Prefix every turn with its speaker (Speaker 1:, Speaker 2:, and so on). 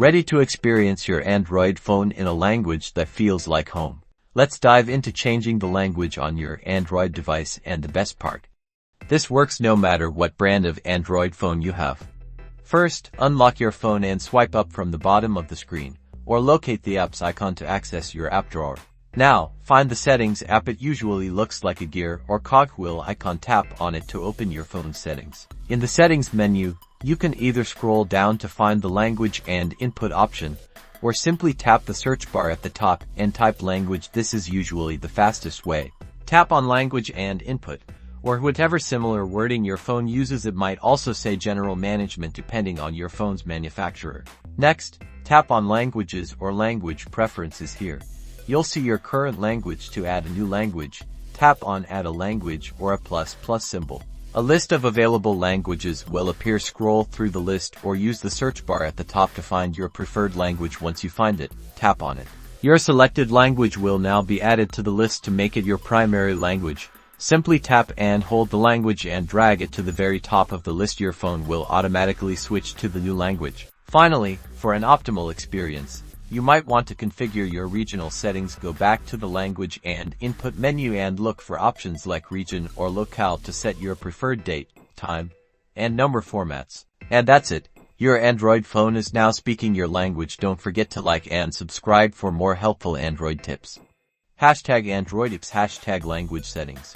Speaker 1: Ready to experience your Android phone in a language that feels like home? Let's dive into changing the language on your Android device, and the best part, this works no matter what brand of Android phone you have. First, unlock your phone and swipe up from the bottom of the screen, or locate the apps icon to access your app drawer. Now, find the Settings app. It usually looks like a gear or cogwheel icon. Tap on it to open your phone's settings. In the Settings menu, you can either scroll down to find the language and input option, or simply tap the search bar at the top and type language. This is usually the fastest way. Tap on language and input, or whatever similar wording your phone uses. It might also say general management depending on your phone's manufacturer. Next, tap on languages or language preferences. Here, you'll see your current language. To add a new language, tap on add a language or a plus symbol. A list of available languages will appear. Scroll through the list or use the search bar at the top to find your preferred language. Once you find it, tap on it. Your selected language will now be added to the list. To make it your primary language, simply tap and hold the language and drag it to the very top of the list. Your phone will automatically switch to the new language. Finally, for an optimal experience, you might want to configure your regional settings. Go back to the language and input menu and look for options like region or locale to set your preferred date, time, and number formats. And that's it. Your Android phone is now speaking your language. Don't forget to like and subscribe for more helpful Android tips. #AndroidTips #language settings.